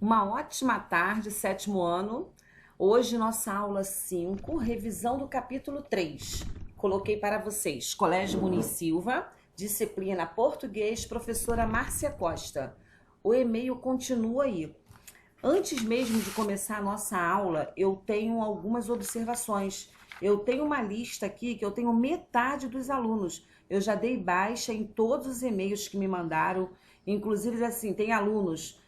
Uma ótima tarde, sétimo ano. Hoje, nossa aula 5, revisão do capítulo 3. Coloquei para vocês Colégio Muniz Silva, disciplina Português, professora Márcia Costa. O e-mail continua aí. Antes mesmo de começar a nossa aula, eu tenho algumas observações. Eu tenho uma lista aqui que eu tenho metade dos alunos. Eu já dei baixa em todos os e-mails que me mandaram. Inclusive, assim, tem alunos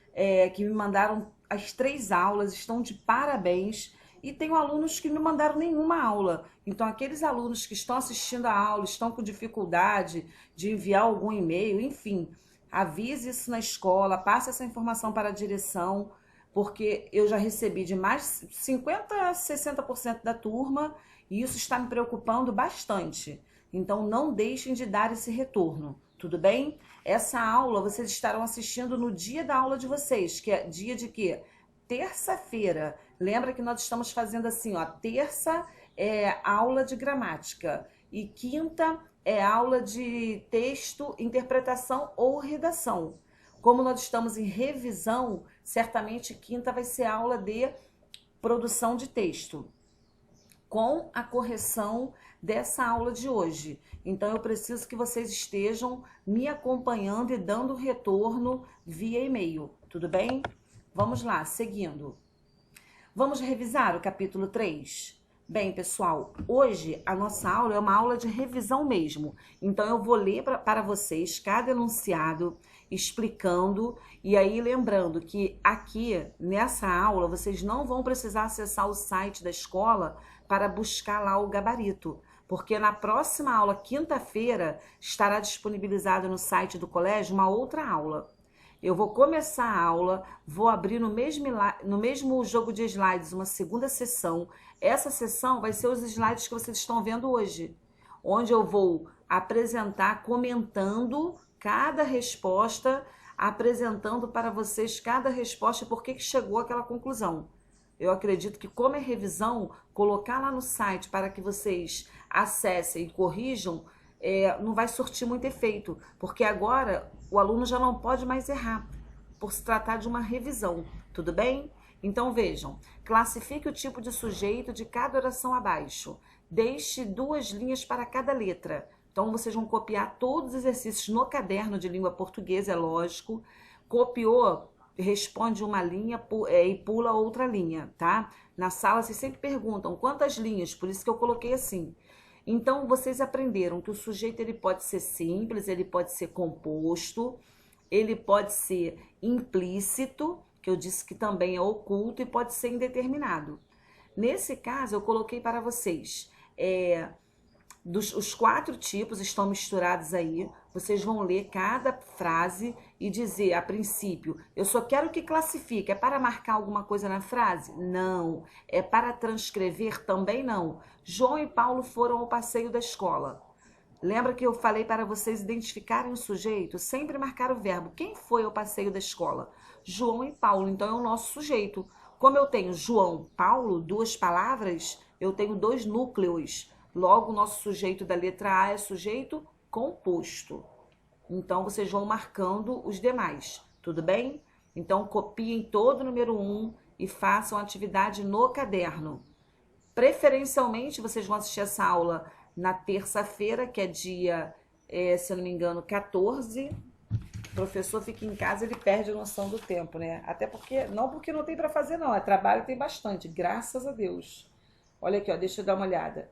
que me mandaram as 3 aulas, estão de parabéns. E tenho alunos que não mandaram nenhuma aula. Então, aqueles alunos que estão assistindo a aula, estão com dificuldade de enviar algum e-mail, enfim, avise isso na escola, passe essa informação para a direção, porque eu já recebi de mais de 50% a 60% da turma e isso está me preocupando bastante. Então, não deixem de dar esse retorno, tudo bem? Essa aula vocês estarão assistindo no dia da aula de vocês, que é dia de quê? Terça-feira. Lembra que nós estamos fazendo assim, ó, terça é aula de gramática e quinta é aula de texto, interpretação ou redação. Como nós estamos em revisão, certamente quinta vai ser aula de produção de texto, com a correção dessa aula de hoje. Então eu preciso que vocês estejam me acompanhando e dando retorno via e-mail, tudo bem? Vamos lá, seguindo. Vamos revisar o capítulo 3? Bem, pessoal, hoje a nossa aula é uma aula de revisão mesmo. Então eu vou ler para vocês cada enunciado, explicando, e aí lembrando que aqui nessa aula vocês não vão precisar acessar o site da escola para buscar lá o gabarito, porque na próxima aula, quinta-feira, estará disponibilizado no site do colégio uma outra aula. Eu vou começar a aula, vou abrir no mesmo jogo de slides uma segunda sessão. Essa sessão vai ser os slides que vocês estão vendo hoje, onde eu vou apresentar, comentando cada resposta, apresentando para vocês cada resposta e por que chegou àquela conclusão. Eu acredito que, como é revisão, colocar lá no site para que vocês acessem e corrijam, não vai surtir muito efeito, porque agora o aluno já não pode mais errar, por se tratar de uma revisão, tudo bem? Então vejam, classifique o tipo de sujeito de cada oração abaixo, deixe 2 linhas para cada letra. Então vocês vão copiar todos os exercícios no caderno de língua portuguesa, é lógico. Copiou, responde uma linha e pula outra linha, tá? Na sala vocês sempre perguntam quantas linhas, por isso que eu coloquei assim. Então, vocês aprenderam que o sujeito ele pode ser simples, ele pode ser composto, ele pode ser implícito, que eu disse que também é oculto, e pode ser indeterminado. Nesse caso, eu coloquei para vocês, os 4 tipos estão misturados aí, vocês vão ler cada frase e dizer, a princípio, eu só quero que classifique. É para marcar alguma coisa na frase? Não. É para transcrever? Também não. João e Paulo foram ao passeio da escola. Lembra que eu falei para vocês identificarem o sujeito? Sempre marcar o verbo. Quem foi ao passeio da escola? João e Paulo. Então é o nosso sujeito. Como eu tenho João, Paulo, 2 palavras, eu tenho 2 núcleos. Logo, o nosso sujeito da letra A é sujeito composto. Então, vocês vão marcando os demais, tudo bem? Então, copiem todo o número 1 e façam a atividade no caderno. Preferencialmente, vocês vão assistir essa aula na terça-feira, que é dia, se eu não me engano, 14. O professor fica em casa, ele perde a noção do tempo, né? Até porque, não porque não tem para fazer não, é trabalho tem bastante, graças a Deus. Olha aqui, ó, deixa eu dar uma olhada.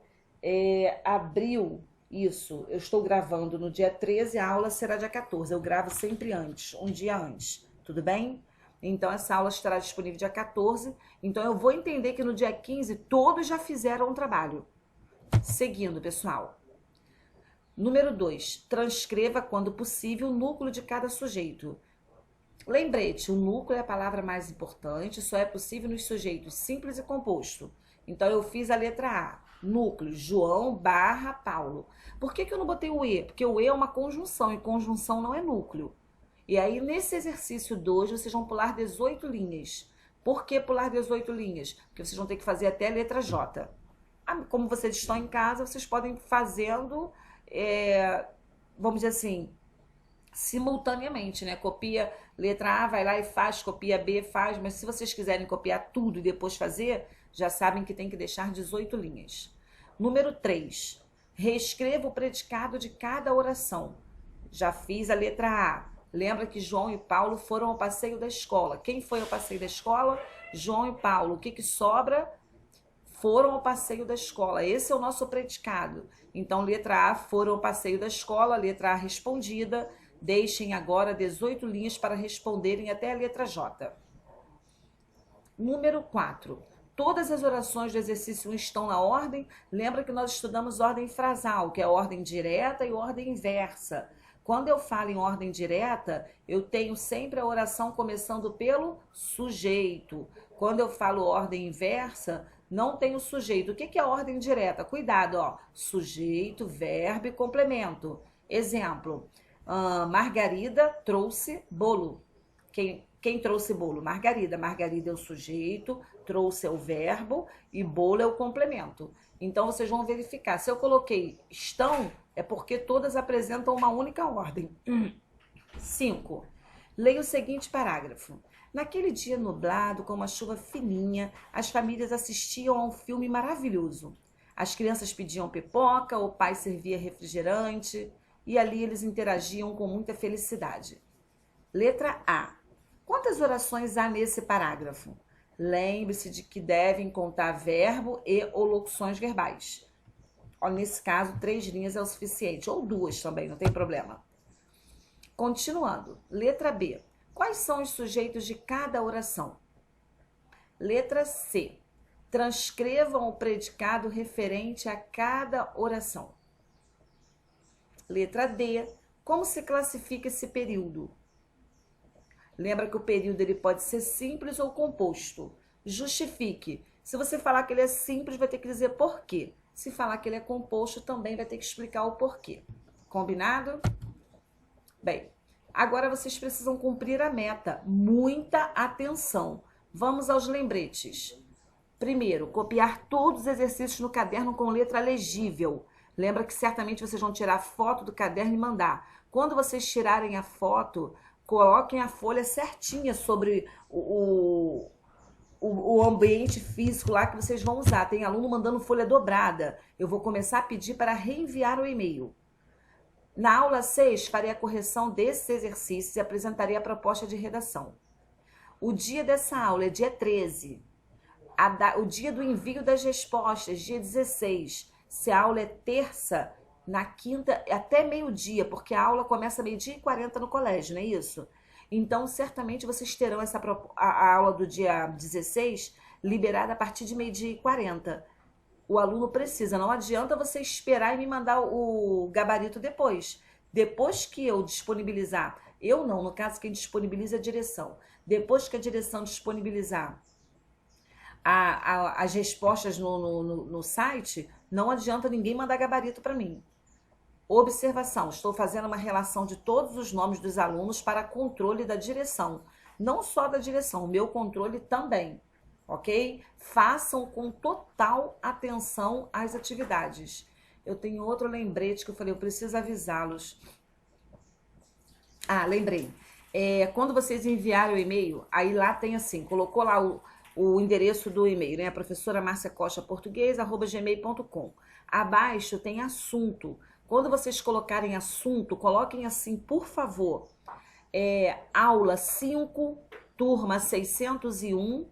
Abril, isso, eu estou gravando no dia 13, a aula será dia 14, eu gravo sempre antes, um dia antes, tudo bem? Então essa aula estará disponível dia 14, então eu vou entender que no dia 15 todos já fizeram um trabalho. Seguindo, pessoal. Número 2, transcreva quando possível o núcleo de cada sujeito. Lembrete, o núcleo é a palavra mais importante, só é possível nos sujeitos simples e composto. Então eu fiz a letra A. Núcleo, João barra Paulo. Por que eu não botei o E? Porque o E é uma conjunção e conjunção não é núcleo. E aí, nesse exercício 2, vocês vão pular 18 linhas. Por que pular 18 linhas? Porque vocês vão ter que fazer até a letra J. Como vocês estão em casa, vocês podem ir fazendo, vamos dizer assim, simultaneamente, né? Copia letra A, vai lá e faz, copia B, faz, mas se vocês quiserem copiar tudo e depois fazer, já sabem que tem que deixar 18 linhas. Número 3. Reescreva o predicado de cada oração. Já fiz a letra A. Lembra que João e Paulo foram ao passeio da escola. Quem foi ao passeio da escola? João e Paulo. O que que sobra? Foram ao passeio da escola. Esse é o nosso predicado. Então, letra A, foram ao passeio da escola. Letra A respondida. Deixem agora 18 linhas para responderem até a letra J. Número 4. Todas as orações do exercício 1 estão na ordem. Lembra que nós estudamos ordem frasal, que é ordem direta e ordem inversa. Quando eu falo em ordem direta, eu tenho sempre a oração começando pelo sujeito. Quando eu falo ordem inversa, não tem o sujeito. O que é a ordem direta? Cuidado, ó. Sujeito, verbo e complemento. Exemplo, Margarida trouxe bolo. Quem trouxe bolo? Margarida. Margarida é o sujeito, trouxe é o verbo e bolo é o complemento. Então, vocês vão verificar. Se eu coloquei estão, é porque todas apresentam uma única ordem. 5. Leia o seguinte parágrafo. Naquele dia nublado, com uma chuva fininha, as famílias assistiam a um filme maravilhoso. As crianças pediam pipoca, o pai servia refrigerante e ali eles interagiam com muita felicidade. Letra A. Quantas orações há nesse parágrafo? Lembre-se de que devem contar verbo e ou locuções verbais. Nesse caso, 3 linhas é o suficiente, ou 2 também, não tem problema. Continuando. Letra B. Quais são os sujeitos de cada oração? Letra C. Transcrevam o predicado referente a cada oração. Letra D. Como se classifica esse período? Lembra que o período ele pode ser simples ou composto. Justifique. Se você falar que ele é simples, vai ter que dizer por quê. Se falar que ele é composto, também vai ter que explicar o porquê. Combinado? Bem, agora vocês precisam cumprir a meta. Muita atenção. Vamos aos lembretes. Primeiro, copiar todos os exercícios no caderno com letra legível. Lembra que certamente vocês vão tirar foto do caderno e mandar. Quando vocês tirarem a foto, coloquem a folha certinha sobre o ambiente físico lá que vocês vão usar. Tem aluno mandando folha dobrada. Eu vou começar a pedir para reenviar o e-mail. Na aula 6, farei a correção desses exercícios e apresentarei a proposta de redação. O dia dessa aula é dia 13. O dia do envio das respostas, dia 16. Se a aula é terça, na quinta até meio-dia, porque a aula começa meio-dia e 40 no colégio, não é isso? Então, certamente vocês terão a aula do dia 16 liberada a partir de meio-dia e 40. O aluno precisa, não adianta você esperar e me mandar o gabarito depois. Depois que eu disponibilizar, eu não, no caso quem disponibiliza é a direção. Depois que a direção disponibilizar as respostas no site, não adianta ninguém mandar gabarito para mim. Observação, estou fazendo uma relação de todos os nomes dos alunos para controle da direção. Não só da direção, o meu controle também, ok? Façam com total atenção às atividades. Eu tenho outro lembrete que eu falei, eu preciso avisá-los. Lembrei. Quando vocês enviarem o e-mail, aí lá tem assim, colocou lá o endereço do e-mail, né? Professora Márcia Costa Português, @gmail.com. Abaixo tem assunto. Quando vocês colocarem assunto, coloquem assim, por favor, aula 5, turma 701,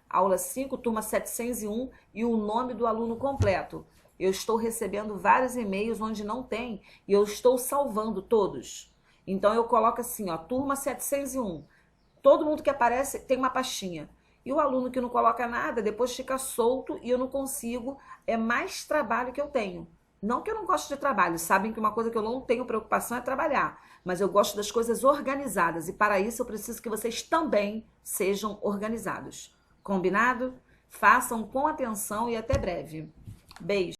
aula 5, turma 701 e o nome do aluno completo. Eu estou recebendo vários e-mails onde não tem e eu estou salvando todos. Então eu coloco assim, ó, turma 701. Todo mundo que aparece tem uma pastinha. E o aluno que não coloca nada, depois fica solto e eu não consigo, é mais trabalho que eu tenho. Não que eu não gosto de trabalho, sabem que uma coisa que eu não tenho preocupação é trabalhar, mas eu gosto das coisas organizadas e para isso eu preciso que vocês também sejam organizados. Combinado? Façam com atenção e até breve. Beijo!